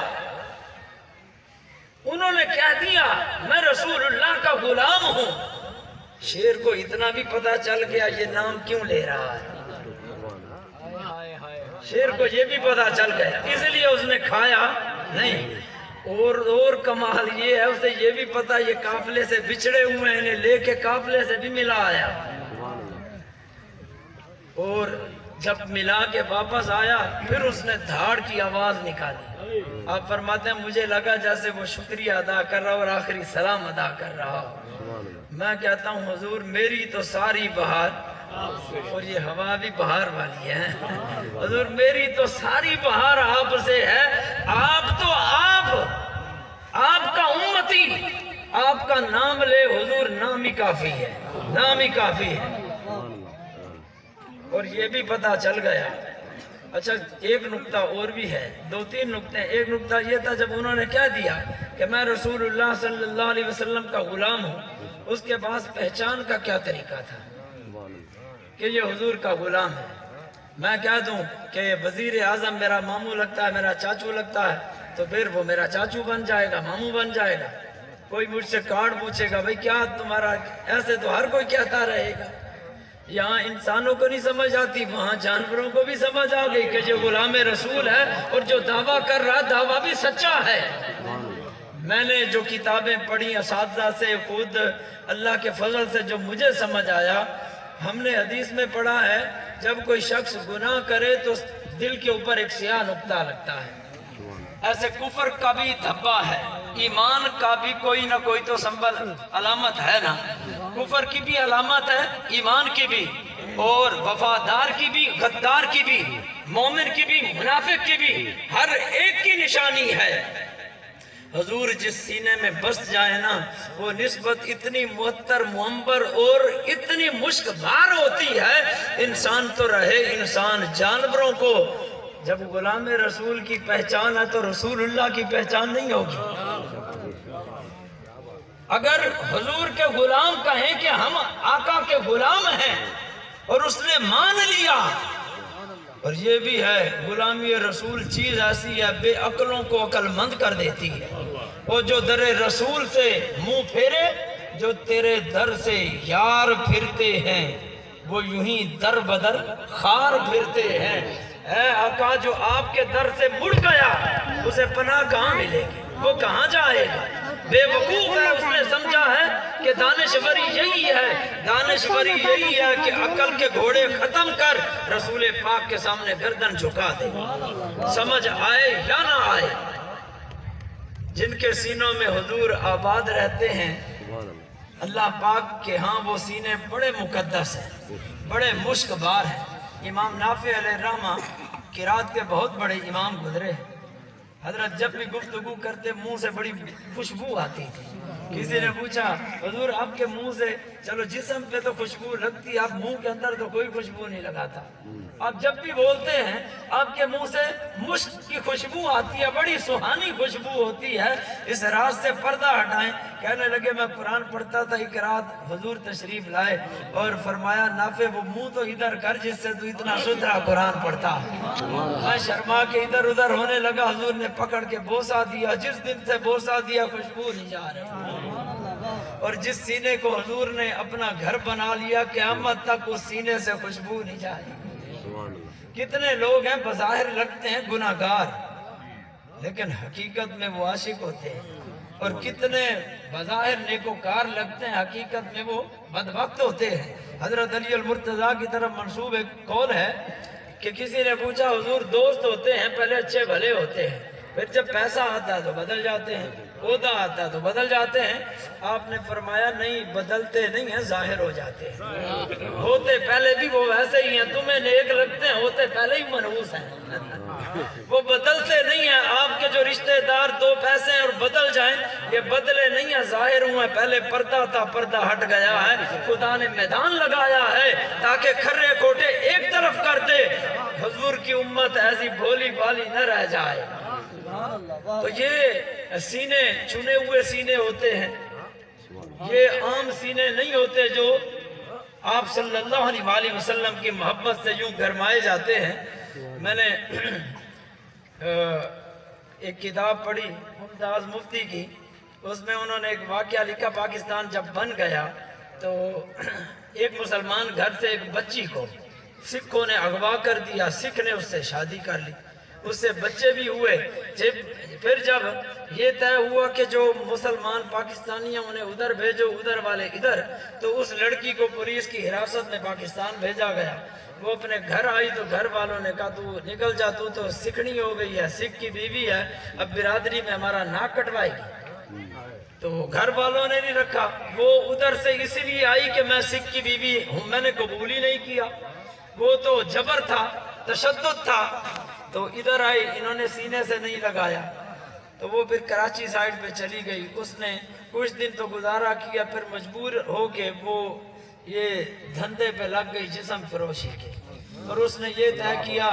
انہوں نے کہہ دیا میں رسول اللہ کا غلام ہوں۔ شعر کو اتنا بھی پتا چل گیا یہ نام کیوں لے رہا ہے، شعر کو یہ بھی پتا چل گیا، اس لیے اس نے کھایا نہیں۔ اور کمال یہ ہے اسے یہ بھی پتا یہ قافلے سے بچھڑے ہوئے ہیں، انہیں لے کے قافلے سے بھی ملا آیا، اور جب ملا کے واپس آیا پھر اس نے دھاڑ کی آواز نکالی۔ آپ فرماتے ہیں مجھے لگا جیسے وہ شکریہ ادا کر رہا اور آخری سلام ادا کر رہا۔ میں کہتا ہوں حضور میری تو ساری بہار، اور یہ ہوا بھی بہار والی ہے، حضور میری تو ساری بہار آپ سے ہے، آپ تو آپ کا امتی، آپ کا نام لے حضور نام ہی کافی ہے، نام ہی کافی ہے۔ اور یہ بھی پتا چل گیا۔ اچھا ایک نقطہ اور بھی ہے، دو تین نقطے۔ ایک نقطہ یہ تھا جب انہوں نے کہہ دیا کہ میں رسول اللہ صلی اللہ علیہ وسلم کا غلام ہوں، اس کے بعد پہچان کا کیا طریقہ تھا کہ یہ حضور کا غلام ہے۔ میں کہہ دوں کہ وزیر اعظم میرا ماموں لگتا ہے، میرا چاچو لگتا ہے، تو پھر وہ میرا چاچو بن جائے گا، ماموں بن جائے گا۔ کوئی مجھ سے کارڈ پوچھے گا بھئی کیا تمہارا، ایسے تو ہر کوئی کہتا رہے گا۔ یہاں انسانوں کو نہیں سمجھ آتی، وہاں جانوروں کو بھی سمجھ آ گئی کہ جو غلام رسول ہے اور جو دعویٰ کر رہا دعویٰ بھی سچا ہے۔ میں نے جو کتابیں پڑھی اساتذہ سے، خود اللہ کے فضل سے جو مجھے سمجھ آیا، ہم نے حدیث میں پڑھا ہے جب کوئی شخص گناہ کرے تو دل کے اوپر ایک سیاہ نقطہ لگتا ہے، ایسے کفر کا بھی دھبا ہے، ایمان کا بھی کوئی نہ کوئی تو سنبل علامت ہے نا، کفر کی بھی علامت ہے، ایمان کی بھی، اور وفادار کی بھی، غدار کی بھی، مومن کی بھی، منافق کی بھی، ہر ایک کی نشانی ہے۔ حضور جس سینے میں بس جائے نا، وہ نسبت اتنی معطر معمبر اور اتنی مشک بار ہوتی ہے، انسان تو رہے انسان، جانوروں کو جب غلام رسول کی پہچان ہے تو رسول اللہ کی پہچان نہیں ہوگی۔ اگر حضور کے غلام کہیں کہ ہم آقا کے غلام ہیں اور اس نے مان لیا، اور یہ بھی ہے غلامی رسول چیز ایسی ہے بے عقلوں کو عقل مند کر دیتی ہے۔ وہ جو در رسول سے منہ پھیرے، جو تیرے در سے یار پھرتے ہیں، وہ یوں ہی در بدر خار پھرتے ہیں۔ اے آقا جو آپ کے در سے مڑ گیا اسے پناہ کہاں ملے گی، وہ کہاں جائے گا؟ بے وقوف ہے، اس نے سمجھا ہے کہ دانشوری یہی ہے، دانشوری یہی ہے کہ عقل کے گھوڑے ختم کر رسول پاک کے سامنے گردن جھکا دے، سمجھ آئے یا نہ آئے۔ جن کے سینوں میں حضور آباد رہتے ہیں، اللہ پاک کے ہاں وہ سینے بڑے مقدس ہیں، بڑے مشک بار ہیں۔ امام نافع علیہ الرحمہ قرات کے بہت بڑے امام گزرے ہیں، حضرت جب بھی گفتگو کرتے منہ سے بڑی خوشبو آتی تھی. کسی نے پوچھا حضور آپ کے منہ سے, چلو جسم پہ تو خوشبو لگتی, آپ منہ کے اندر تو کوئی خوشبو نہیں لگاتا. آپ جب بھی بولتے ہیں آپ کے منہ سے مشک کی خوشبو آتی ہے, بڑی سہانی خوشبو ہوتی ہے. اس راز سے پردہ ہٹائیں. کہنے لگے میں قرآن پڑھتا تھا, ایک رات حضور تشریف لائے اور فرمایا نافع وہ منہ تو ادھر کر جس سے تو اتنا ستھرا قرآن پڑھتا. میں شرما کے ادھر ادھر ہونے لگا. حضور نے پکڑ کے بوسہ دیا. جس دن سے بوسہ دیا خوشبو نہیں جا رہی. اور جس سینے کو حضور نے اپنا گھر بنا لیا قیامت تک اس سینے سے خوشبو نہیں جائے. کتنے لوگ ہیں بظاہر لگتے ہیں گناہگار لیکن حقیقت میں وہ عاشق ہوتے ہیں, اور کتنے بظاہر نیکوکار لگتے ہیں حقیقت میں وہ بدبخت ہوتے ہیں. حضرت علی المرتضیٰ کی طرف منسوب ایک قول ہے کہ کسی نے پوچھا حضور دوست ہوتے ہیں پہلے اچھے بھلے ہوتے ہیں, پھر جب پیسہ آتا ہے تو بدل جاتے ہیں, عہدہ آتا ہے تو بدل جاتے ہیں. آپ نے فرمایا نہیں, بدلتے نہیں ہیں, ظاہر ہو جاتے ہیں. ہوتے پہلے بھی وہ ویسے ہی ہیں, تمہیں نیک لگتے ہیں, ہوتے پہلے ہی منحوس ہیں. وہ بدلتے نہیں ہیں. آپ کے جو رشتہ دار دو پیسے ہیں اور بدل جائیں, یہ بدلے نہیں ہیں, ظاہر ہوئے. پہلے پردہ تھا, پردہ ہٹ گیا ہے. خدا نے میدان لگایا ہے تاکہ کھرے کھوٹے ایک طرف کر دے. حضور کی امت ایسی بھولی بھالی نہ رہ جائے. تو یہ سینے چنے ہوئے سینے ہوتے ہیں, یہ عام سینے نہیں ہوتے جو آپ صلی اللہ علیہ وسلم کی محبت سے یوں گرمائے جاتے ہیں. میں نے ایک کتاب پڑھی ممتاز مفتی کی, اس میں انہوں نے ایک واقعہ لکھا. پاکستان جب بن گیا تو ایک مسلمان گھر سے ایک بچی کو سکھوں نے اغوا کر دیا. سکھ نے اس سے شادی کر لی, اس سے بچے بھی ہوئے. پھر جب یہ طے ہوا کہ جو مسلمان پاکستانی ہیں انہیں ادھر بھیجو, ادھر والے ادھر, تو اس لڑکی کو پولیس کی حراست میں پاکستان بھیجا گیا. وہ اپنے گھر آئی تو گھر والوں نے کہا تو نکل جا, تو سکھنی ہو گئی ہے, سکھ کی بیوی ہے, اب برادری میں ہمارا ناک کٹوائے گی. تو گھر والوں نے نہیں رکھا. وہ ادھر سے اس لیے آئی کہ میں سکھ کی بیوی ہوں, میں نے قبول ہی نہیں کیا. وہ تو جبر تھا, تشدد تھا. تو ادھر آئی, انہوں نے سینے سے نہیں لگایا. تو وہ پھر کراچی سائیڈ پہ چلی گئی. اس نے کچھ دن تو گزارا کیا, پھر مجبور ہو کے وہ یہ دھندے پہ لگ گئی جسم فروشی کے. اور اس نے یہ طے کیا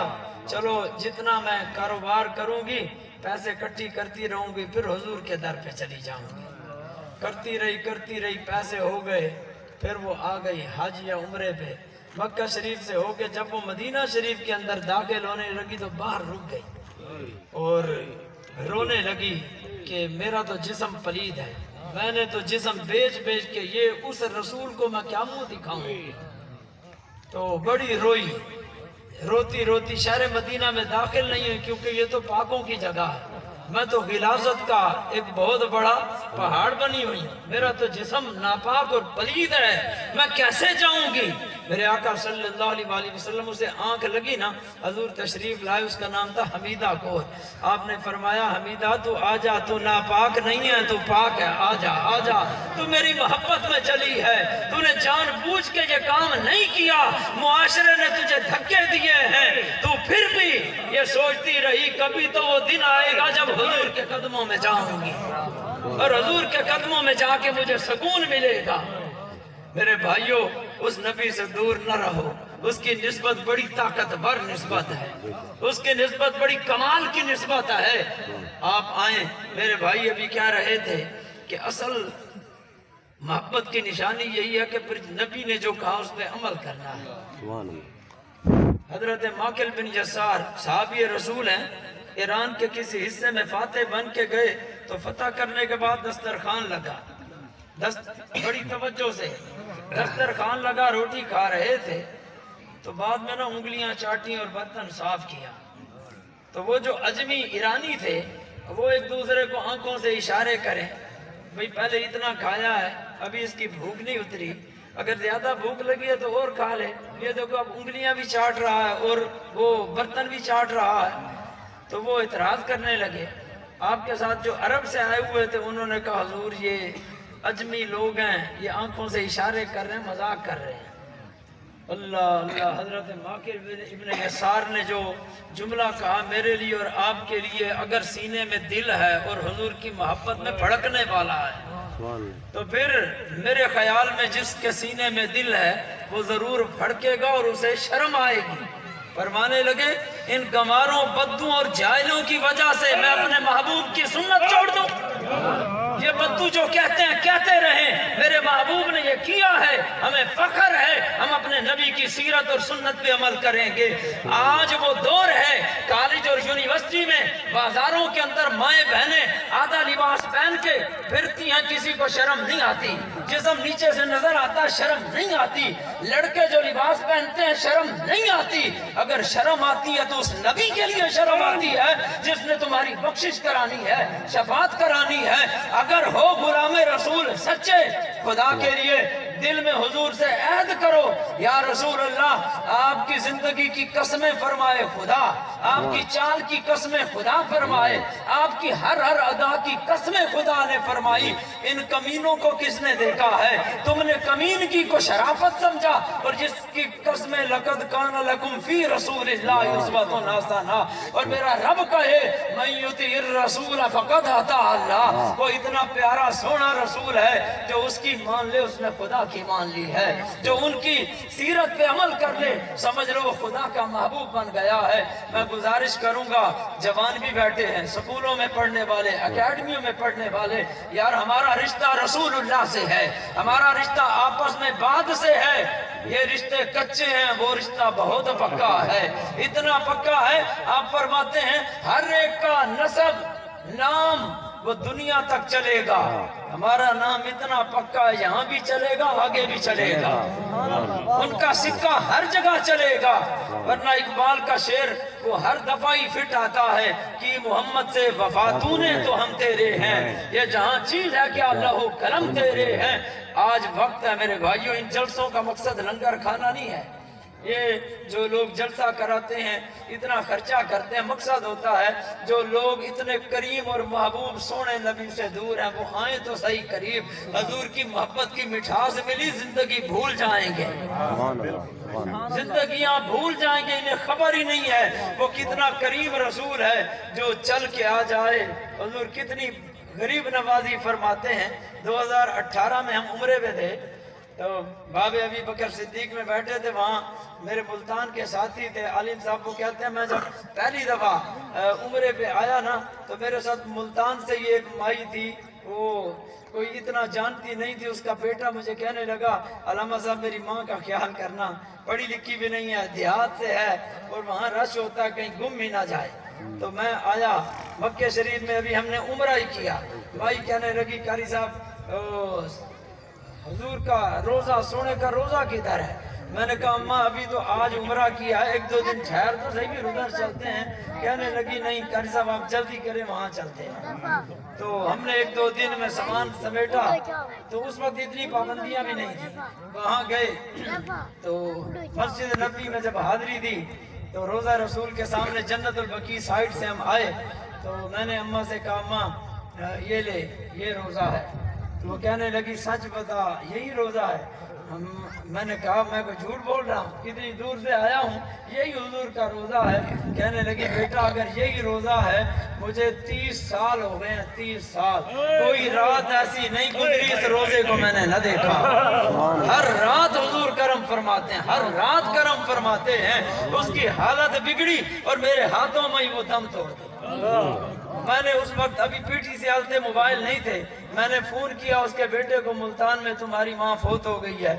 چلو جتنا میں کاروبار کروں گی پیسے اکٹھی کرتی رہوں گی, پھر حضور کے در پہ چلی جاؤں گی. کرتی رہی, پیسے ہو گئے. پھر وہ آ گئی حج یا عمرے پہ مکہ شریف سے ہو کے. جب وہ مدینہ شریف کے اندر داخل ہونے لگی تو باہر رک گئی اور رونے لگی کہ میرا تو جسم پلید ہے, میں نے تو جسم بیچ کے یہ اس رسول کو میں کیا منہ دکھاؤں. تو بڑی روئی. روتی روتی شہر مدینہ میں داخل نہیں ہے کیونکہ یہ تو پاکوں کی جگہ ہے. میں تو غلاظت کا ایک بہت بڑا پہاڑ بنی ہوئی, میرا تو جسم ناپاک اور پلید ہے, میں کیسے جاؤں گی. میرے آقا صلی اللہ علیہ وسلم اسے آنکھ لگی نا, حضور تشریف لائے. اس کا نام تھا حمیدہ کور. آپ نے فرمایا حمیدہ تو آ جا, تو ناپاک نہیں ہے, تو پاک ہے, آ جا آ جا. تو میری محبت میں چلی ہے, تو نے جان بوجھ کے یہ کام نہیں کیا, معاشرے نے تجھے دھکے دیے ہیں, تو پھر بھی یہ سوچتی رہی کبھی تو وہ دن آئے گا جب حضور کے قدموں میں جاؤں گی اور حضور کے قدموں میں جا کے مجھے سکون ملے گا. میرے بھائیوں, اس نبی سے دور نہ رہو. اس کی نسبت بڑی طاقتور نسبت ہے, اس کی نسبت بڑی کمال کی نسبت ہے. آپ آئیں. میرے بھائی ابھی کہہ رہے تھے کہ اصل محبت کی نشانی یہی ہے کہ پھر نبی نے جو کہا اس پہ عمل کرنا ہے. حضرت ماکل بن یسار صحابی رسول ہیں, ایران کے کسی حصے میں فاتح بن کے گئے تو فتح کرنے کے بعد دسترخوان لگا. بڑی توجہ سے دسترخوان لگا, روٹی کھا رہے تھے تو بعد میں نا انگلیاں چاٹی اور برتن صاف کیا. تو وہ جو اجمی ایرانی تھے وہ ایک دوسرے کو آنکھوں سے اشارے کریں, بھئی پہلے اتنا کھایا ہے, ابھی اس کی بھوک نہیں اتری, اگر زیادہ بھوک لگی ہے تو اور کھا لے. یہ دیکھو اب انگلیاں بھی چاٹ رہا ہے اور وہ برتن بھی چاٹ رہا ہے. تو وہ اعتراض کرنے لگے. آپ کے ساتھ جو عرب سے آئے ہوئے تھے انہوں نے کہا حضور یہ اجمی لوگ ہیں, یہ آنکھوں سے اشارے کر رہے ہیں, مذاق کر رہے ہیں. اللہ اللہ حضرت ماکر ابن یسار نے جو جملہ کہا میرے لیے اور آپ کے لیے اگر سینے میں دل ہے اور حضور کی محبت میں بھڑکنے والا ہے تو پھر میرے خیال میں جس کے سینے میں دل ہے وہ ضرور بھڑکے گا اور اسے شرم آئے گی۔ فرمانے لگے ان گماروں بدوں اور جاہلوں کی وجہ سے میں اپنے محبوب کی سنت چھوڑ دوں؟ یہ بدو جو کہتے ہیں کہتے رہیں، میرے محبوب نے یہ کیا ہے، ہمیں فخر ہے، ہم اپنے نبی کی سیرت اور سنت پہ عمل کریں گے۔ آج وہ دور ہے کالج اور یونیورسٹی میں بازاروں کے اندر مائیں بہنیں آدھا لباس پہن کے پھرتی ہیں، کسی کو شرم نہیں آتی، جسم نیچے سے نظر آتا شرم نہیں آتی، لڑکے جو لباس پہنتے ہیں شرم نہیں آتی۔ اگر شرم آتی ہے تو اس نبی کے لیے شرم آتی ہے جس نے تمہاری بخشش کرانی ہے، شفاعت کرانی ہے۔ اگر ہو غلام رسول سچے خدا کے لیے دل میں حضور سے عہد کرو، یا رسول اللہ آپ کی زندگی کی قسمیں فرمائے خدا، آپ کی چال کی قسمیں خدا فرمائے، آپ کی ہر ادا کی قسمیں خدا نے فرمائی۔ ان کمینوں کو کس نے دیکھا ہے؟ تم نے کمینگی کو شرافت سمجھا، اور جس کی قسمیں لقد کان لکم فی رسول اللہ اسوۃ حسنہ، اور میرا رب کہے من یطع الرسول فقد اطاع اللہ، وہ اتنا پیارا سونا رسول ہے جو اس کی مان لے اس نے خدا کی مان لی ہے، جو ان کی سیرت پہ عمل کر لے سمجھ لو وہ خدا کا محبوب بن گیا ہے۔ میں گزارش کروں گا جوان بھی بیٹھے ہیں، سکولوں میں پڑھنے والے، اکیڈمیوں میں پڑھنے والے، یار ہمارا رشتہ رسول اللہ سے ہے، ہمارا رشتہ آپس میں بعد سے ہے۔ یہ رشتے کچے ہیں، وہ رشتہ بہت پکا ہے، اتنا پکا ہے آپ فرماتے ہیں ہر ایک کا نسب نام وہ دنیا تک چلے گا، ہمارا نام اتنا پکا ہے یہاں بھی چلے گا آگے بھی چلے گا، ان کا سکہ ہر جگہ چلے گا۔ ورنہ اقبال کا شعر وہ ہر دفعہ ہی فٹ آتا ہے کہ محمد سے وفا تو نے تو ہم تیرے ہیں، یہ جہاں چیز ہے کہ اللہ و قلم تیرے ہیں۔ آج وقت ہے میرے بھائیوں، ان جلسوں کا مقصد لنگر کھانا نہیں ہے، یہ جو لوگ جلسہ کراتے ہیں اتنا خرچہ کرتے ہیں، مقصد ہوتا ہے جو لوگ اتنے کریم اور محبوب سونے نبی سے دور ہیں وہ آئیں تو صحیح قریب، حضور کی محبت کی مٹھاس ملی زندگی بھول جائیں گے، زندگیاں بھول جائیں گے، انہیں خبر ہی نہیں ہے وہ کتنا کریم رسول ہے جو چل کے آ جائے۔ حضور کتنی غریب نوازی فرماتے ہیں۔ 2018 میں ہم عمرے پہ تھے تو باب ابی بکر صدیق میں بیٹھے تھے، وہاں میرے ملتان کے ساتھی تھے، عالم صاحب کو کہتے ہیں، میں جب پہلی دفعہ عمرے پہ آیا نا تو میرے ساتھ ملتان سے یہ ایک مائی تھی، وہ کوئی اتنا جانتی نہیں تھی، اس کا بیٹا مجھے کہنے لگا علامہ صاحب میری ماں کا خیال کرنا، پڑھی لکھی بھی نہیں ہے، دیہات سے ہے اور وہاں رش ہوتا ہے کہیں گم ہی نہ جائے۔ تو میں آیا مکہ شریف میں، ابھی ہم نے عمرہ ہی کیا، مائی کہنے لگی قاری صاحب حضور کا روزہ سونے کا روزہ کدھر ہے؟ میں نے کہا اماں ابھی تو آج عمرہ کیا ہے، 1-2 دن ٹھہر تو صحیح بھی ادھر چلتے ہیں۔ کہنے لگی نہیں قاری صاحب آپ جلدی کریں وہاں چلتے ہیں۔ تو ہم نے 1-2 دن میں سامان سمیٹا، تو اس وقت اتنی پابندیاں بھی نہیں تھی، وہاں گئے تو مسجد نبوی میں جب حاضری دی تو روزہ رسول کے سامنے جنت البقیع سائٹ سے ہم آئے تو میں نے اماں سے کہا اماں یہ لے یہ روزہ ہے، تو وہ کہنے لگی سچ بتا یہی روزہ ہے؟ میں نے کہا میں کوئی جھوٹ بول رہا ہوں، کتنی دور سے آیا ہوں، یہی حضور کا روزہ ہے۔ کہنے لگی بیٹا اگر یہی روزہ ہے مجھے 30 سال ہو گئے ہیں، 30 سال کوئی رات ایسی نہیں گزری اس روزے کو میں نے نہ دیکھا، ہر رات حضور کرم فرماتے ہیں، ہر رات کرم فرماتے ہیں۔ اس کی حالت بگڑی اور میرے ہاتھوں میں ہی وہ دم توڑ دی۔ میں نے اس وقت ابھی پیٹھی سے آلتے موبائل نہیں تھے، میں نے فون کیا اس کے بیٹے کو ملتان میں تمہاری ماں فوت ہو گئی ہے۔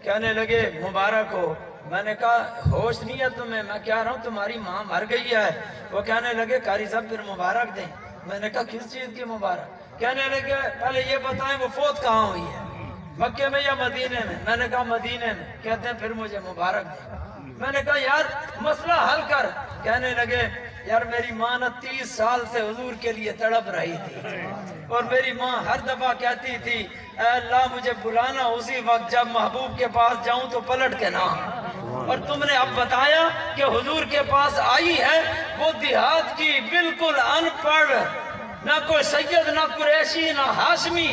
کہنے لگے مبارک ہو۔ میں نے کہا ہوش نہیں ہے تمہیں؟ میں کہہ رہا ہوں تمہاری ماں مر گئی ہے۔ وہ کہنے لگے قاری صاحب پھر مبارک دیں۔ میں نے کہا کس چیز کی مبارک؟ کہنے لگے پہلے یہ بتائیں وہ فوت کہاں ہوئی ہے، مکے میں یا مدینے میں؟ میں نے کہا مدینے میں۔ کہتے ہیں پھر مجھے مبارک دیں۔ میں نے کہا یار مسئلہ حل کر۔ کہنے لگے یار میری ماں نہ 30 سال سے حضور کے لیے تڑپ رہی تھی اور میری ماں ہر دفعہ کہتی تھی اے اللہ مجھے بلانا اسی وقت جب محبوب کے پاس جاؤں تو پلٹ کے نہ، اور تم نے اب بتایا کہ حضور کے پاس آئی ہے، وہ دیہات کی بالکل ان پڑھ، نہ کوئی سید نہ قریشی نہ ہاشمی،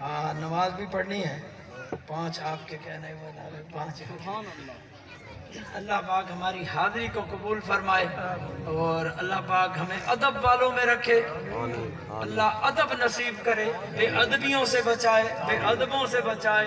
ہاں نماز بھی پڑھنی ہے 5 آپ کے کہنے والے 5 اللہ پاک ہماری حاضری کو قبول فرمائے اور اللہ پاک ہمیں ادب والوں میں رکھے اللہ ادب نصیب کرے بے ادبیوں سے بچائے بے ادبوں سے بچائے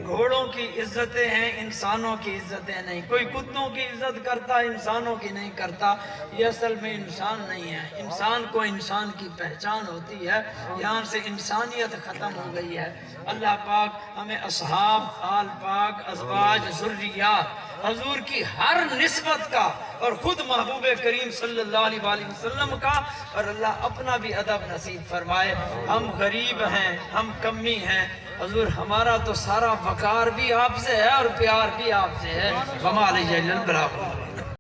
گھوڑوں کی عزتیں ہیں انسانوں کی عزتیں نہیں کوئی کتوں کی عزت کرتا انسانوں کی نہیں کرتا یہ اصل میں انسان نہیں ہے انسان کو انسان کی پہچان ہوتی ہے یہاں سے انسانیت ختم ہو گئی ہے اللہ پاک ہمیں اصحاب آل پاک ازواج ذریات حضور کی ہر نسبت کا اور خود محبوب کریم صلی اللہ علیہ وآلہ وسلم کا اور اللہ اپنا بھی ادب نصیب فرمائے ہم غریب ہیں ہم کمی ہیں حضور ہمارا تو سارا وقار بھی آپ سے ہے اور پیار بھی آپ سے ہے وما علیہ البلاغ